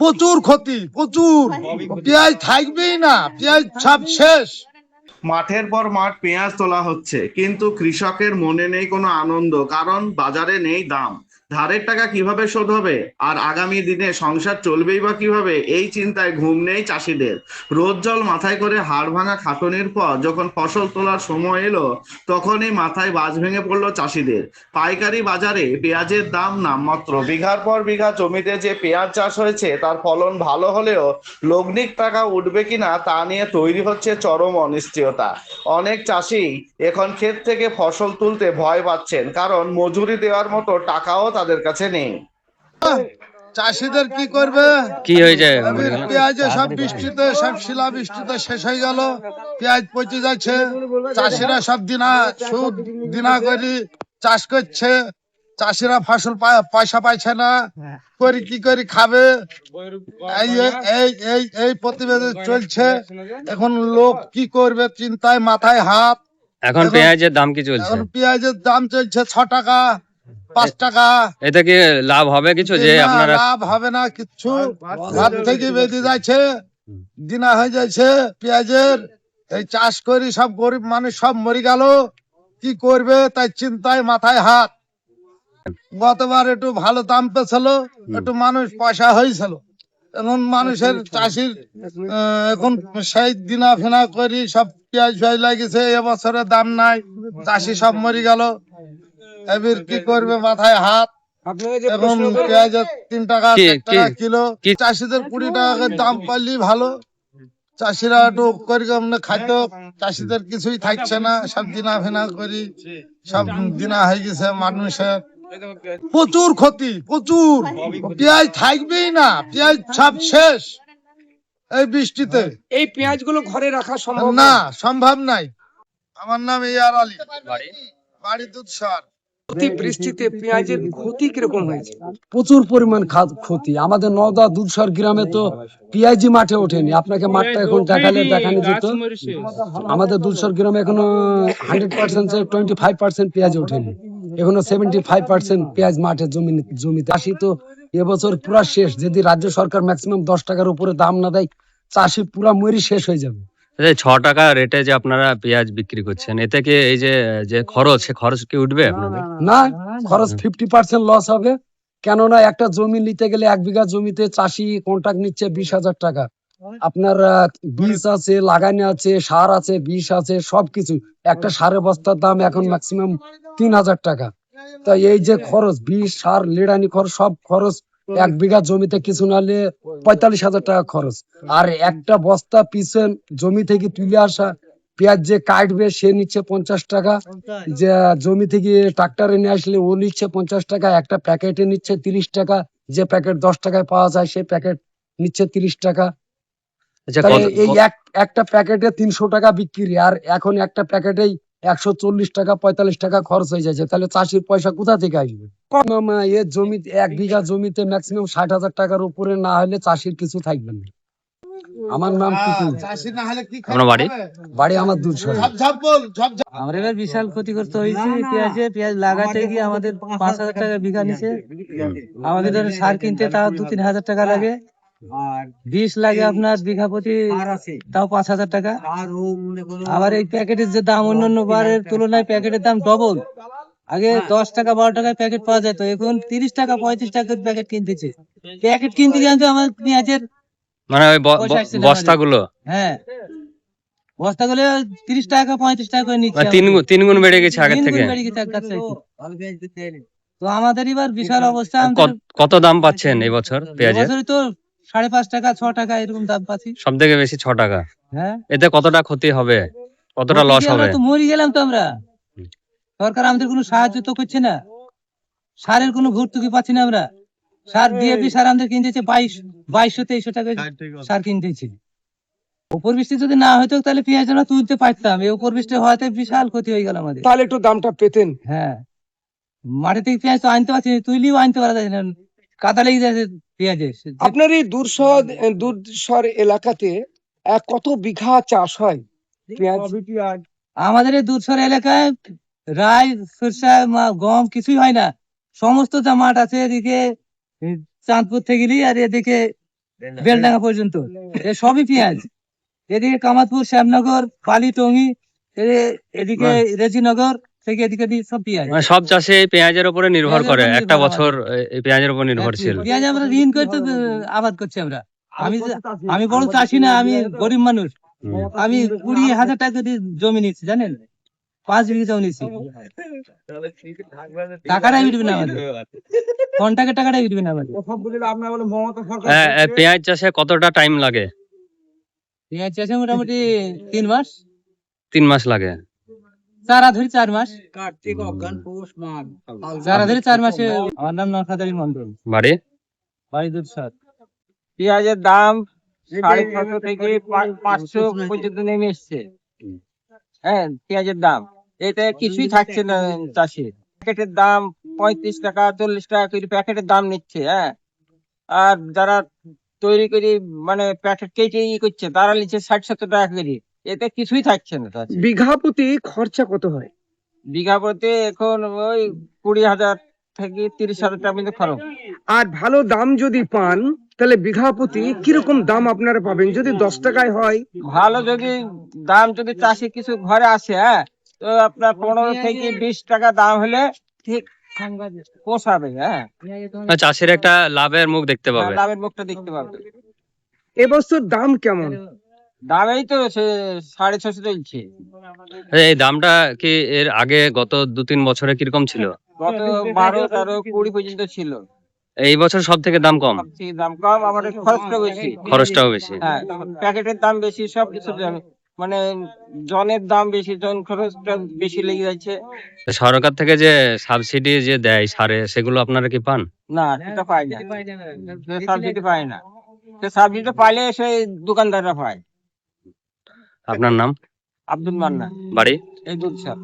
প্রচুর ক্ষতি, প্রচুর। পেঁয়াজ থাকবেই না, পেঁয়াজ সব শেষ। মাঠের পর মাঠ পেঁয়াজ তোলা হচ্ছে, কিন্তু কৃষকের মনে নেই কোনো আনন্দ, কারণ বাজারে নেই দাম। ধারের টাকা কিভাবে শোধ হবে, আর আগামী দিনে সংসার চলবেই বা কিভাবে, এই চিন্তায় ঘুম নেই চাষিদের। রোদ জল মাথায় করে হাড় ভাঙা খাটুনির পর যখন ফসল তোলার সময় এলো, তখনই মাথায় বাজ ভেঙে পড়লো চাষিদের। পাইকারি বাজারে পেঁয়াজের দাম নামমাত্র। বিঘার পর বিঘা জমিতে যে পেঁয়াজ চাষ হয়েছে তার ফলন ভালো হলেও লগ্নিক টাকা উঠবে কিনা তা নিয়ে তৈরি হচ্ছে চরম অনিশ্চয়তা। অনেক চাষি এখন ক্ষেত থেকে ফসল তুলতে ভয় পাচ্ছেন, কারণ মজুরি দেওয়ার মতো টাকাও তাদের কাছে নেই। চাষিদের কি করবে? কি হয়ে যায়? পেঁয়াজে সব বৃষ্টিতে, সব শিলা বৃষ্টিতে শেষ হয়ে গেল, পেঁয়াজ পচে যাচ্ছে। চাষিরা সব দিনা করে চাষ করছে, চাষিরা ফসল পয়সা পাইছে না, করে কি করে খাবে? এই এই এই এই প্রতিবেদন চলছে। এখন লোক কি করবে চিন্তায় মাথায় হাত। এখন পেঁয়াজের দাম কি চলছে? এখন পেঁয়াজের দাম চলছে 6 টাকা, 5 টাকা। এতে কি লাভ হবে কিছু? যে আপনারা লাভ হবে না কিচ্ছু, হাত থেকে বেঁধে যাচ্ছে, দিনা হয়ে যাচ্ছে পেঁয়াজের। এই চাষ করি সব গরিব মানুষ সব মরে গেল, কি করবে তাই চিন্তায় মাথায় হাত। গতবার একটু ভালো দাম পেছিল, একটু মানুষ পয়সা হয়েছিল। এখন মানুষের চাষির এখন সেই দিনা ফিনা করি সব পেঁয়াজ ফেয়াজ লাগিয়েছে, এবছরে দাম নাই, চাষি সব মরে গেল। এবার কি করবে মাথায় হাত। এখন পেঁয়াজের 3 টাকা 4 টাকা কিলো, চাষিদের 20 টাকা করে দাম পাইলে ভালো। চাষিরা একটু করে খাদ্য, চাষিদের কিছুই থাকছে না, সব দিনা ফিনা করি সব দিনা হয়ে গেছে মানুষের। প্রচুর ক্ষতি, প্রচুর। পেঁয়াজ থাকবেই না, পেঁয়াজ সব শেষ এই বৃষ্টিতে। এই পেঁয়াজ গুলো ঘরে রাখা সম্ভব না, সম্ভব নাই। আমার নাম ইয়ার আলী, বাড়ি দুধসার। বৃষ্টিতে পেঁয়াজের ক্ষতি কিরকম হয়েছে? প্রচুর পরিমাণ ক্ষতি। আমাদের নওদা দুধসর গ্রামে তো পেঁয়াজি মাঠে ওঠেনি। আপনাকে মাঠটা এখন দেখানো যেত। আমাদের দুধসর গ্রামে এখনো 100% 25% পেঁয়াজ ওঠেনি, এখনো 75% পেঁয়াজ মাঠে জমিতে। চাষি তো এবছর পুরা শেষ। যদি রাজ্য সরকার ম্যাক্সিমাম 10 টাকার উপরে দাম না দেয়, চাষি পুরা মরি শেষ হয়ে যাবে। 6 টাকা রেটে যে আপনারা পেঁয়াজ বিক্রি করছেন, এতে কি এই যে খরচ, সে খরচ কি উঠবে আপনাদের? না, খরচ 50% লস হবে। কেননা একটা জমি নিতে গেলে 1 বিঘা জমিতে চাষি কন্ট্রাক্ট নিচ্ছে 20,000 টাকা। আপনার বীজ আছে, লাগানো আছে, সার আছে, বিষ আছে, সবকিছু। একটা সারের বস্তার দাম এখন ম্যাক্সিমাম 3,000 টাকা। তাই এই যে খরচ, বিষ, সার, লেড়ানি খরচ, সব খরচ 1 বিঘা জমিতে কিছু নাহলে 45,000 টাকা খরচ। আর একটা বস্তা পিছনে জমি থেকে তুলে আসা পেঁয়াজ যে কাটবে সে নিচ্ছে 50 টাকা, যে জমি থেকে ট্রাক্টরে নিয়ে আসলে ও নিচ্ছে 50 টাকা, একটা প্যাকেটে নিচ্ছে 30 টাকা, যে প্যাকেট 10 টাকায় পাওয়া যায় সেই প্যাকেট নিচ্ছে 30 টাকা। এই একটা প্যাকেটে 300 টাকা বিক্রি, আর এখন একটা প্যাকেটেই 140 টাকা 45 টাকা খরচ হয়ে যাচ্ছে। তাহলে চাষির পয়সা কোথা থেকে আসবে? এর জমিতে 1 বিঘা জমিতে ম্যাক্সিমাম 60,000 টাকার উপরে না হলে চাষির কিছু থাকবে না। আমার নাম টুকু। বাড়ি আমার দুধসর। আমার এবার বিশাল ক্ষতিগ্রস্ত হয়েছে। পেঁয়াজ লাগাতে গিয়ে আমাদের 5,000 টাকা বিঘা নিচে। আমাদের ধরো সার কিনতে তাও 2-3 হাজার টাকা লাগে, বিষ লাগে আপনার বিঘা প্রতি তাও 5,000 টাকা। আবার এই প্যাকেটের যে দাম অন্যান্য বারের তুলনায় প্যাকেটের দাম ডবল। আগে 10 টাকা 12 টাকায় প্যাকেট পাওয়া যেত, এখন 30 টাকা 35 টাকার প্যাকেট কিনতেছে। প্যাকেট কিনতে জানতো আমার পেঁয়াজের মানে ওই বস্তাগুলো, হ্যাঁ বস্তাগুলো 30 টাকা 35 টাকা করে নিচ্ছে। 3 গুণ বেড়ে গেছে আগের থেকে। তো আমাদের এবার বিশাল অবস্থা। কত দাম পাচ্ছেন এই বছর পেঁয়াজের? তো 5.5 টাকা 6 টাকা এরকম দাম পাচ্ছি। সব থেকে বেশি 6 টাকা। হ্যাঁ, এতে কতটা ক্ষতি হবে, কতটা লস হবে? তো মরে গেলাম তো আমরা। সরকার আমাদের কোনো সাহায্য তো করছে না, সারের কোনো ভর্তুকি পাচ্ছি না আমরা। সার ডিএপি সার আমাদের কিনতেছে 2200-2300 টাকা সার কিনতেছি। উপর বৃষ্টি যদি না হতো তাহলে পেঁয়াজ আমরা তুলতে পারতাম। এই উপর বৃষ্টি হওয়াতে বিশাল ক্ষতি হয়ে গেল আমাদের। তাহলে একটু দামটা পেতেন। হ্যাঁ, মাঠে থেকে পেঁয়াজ তো আনতে পারছি না, তুইলেও আনতে পারা যায় না, কাদা লেগে যাচ্ছে পেঁয়াজের। আপনার এই দুধসর এলাকাতে কত বিঘা চাষ হয় পেঁয়াজ? আমাদের এই দুধসর এলাকায় রাই, সরষা, গম কিছুই হয় না। সমস্ত যা মাঠ আছে এদিকে চাঁদপুর থেকে আর এদিকে বেলডাঙ্গা পর্যন্ত এ সবই পেঁয়াজ। এদিকে কামাতপুর, শ্যামনগর, বালিটঙ্গি, এদিকে রেজিনগর থেকে এদিকে সব পেঁয়াজ। মানে সব চাষে এই পেঁয়াজের উপরে নির্ভর পেঁয়াজের করে, উপর একটা নির্ভর বছর এই পেঁয়াজের উপর নির্ভরশীল। পেঁয়াজ আমরা ঋণ করে তো আবাদ করছি আমরা। আমি বড় চাষি না, আমি গরিব মানুষ। আমি 20,000 টাকা দিয়ে জমি নিচ্ছি, জানেন, 5 বিঘা জমি নিচ্ছি। টাকাটাই উঠবে না আমাদের, কন্টাকে টাকাটাই উঠবে না আমাদের। পেঁয়াজ চাষে কতটা টাইম লাগে? পেঁয়াজ চাষে মোটামুটি 3 মাস, 3 মাস লাগে। চারা ধরি 4 মাস, চারা ধরি 4 মাসে। আমার নাম নরখাদারি মন্ডল, বাড়ি? বাড়ি দুধসার। পেঁয়াজের দাম 650 থেকে 500 পর্যন্ত নেমে এসছে। হ্যাঁ, পেঁয়াজের দাম এটা কিছুই থাকছে না চাষির। প্যাকেটের দাম 35 টাকা 40 টাকা করে প্যাকেটের দাম নিচ্ছে। হ্যাঁ, আর যারা তৈরি করে মানে প্যাকেট কেটে করছে তারা নিচ্ছে 60-70 টাকা করে। এতে কিছুই থাকছে না চাষির। বিঘা প্রতি খরচা কত হয়? বিঘা প্রতি এখন ওই 20,000 থেকে 30,000 টাকা পর্যন্ত খরচ। আর ভালো দাম যদি পান তাহলে বিঘা প্রতি কিরকম দাম আপনারা পাবেন? যদি 10 টাকায় হয়, ভালো যদি দাম যদি চাষি কিছু ঘরে আসে, হ্যাঁ, তো আপনার 15 থেকে 20 টাকা দাম হলে ঠিক পোষাবে। হ্যাঁ, চাষির একটা লাভের মুখ দেখতে পাবে। লাভের মুখটা দেখতে পাবে। এবছর দাম কেমন? দাম এই তো 650 চলছে। এই দামটা কি এর আগে গত 2-3 বছরে কিরকম ছিল? গত 12, 13, 20 পর্যন্ত ছিল। এই বছর সব থেকে দাম কম? সবচেয়ে দাম কম, আমাদের খরচটা বেশি। খরচটাও বেশি। হ্যাঁ, প্যাকেটের দাম বেশি, সবকিছু মানে জনের দাম বেশি, জন খরচটা বেশি লেগে যাচ্ছে। সরকার থেকে যে সাবসিডি যে দেয় সারে, সেগুলো আপনারা কি পান? না, সেটা পাই না, সাবসিডি পাই না। সে সাবসিডি পাইলে সেই দোকানদাররা পায়। আপনার নাম? আব্দুল মান্না, বাড়ি? এই দুধসার।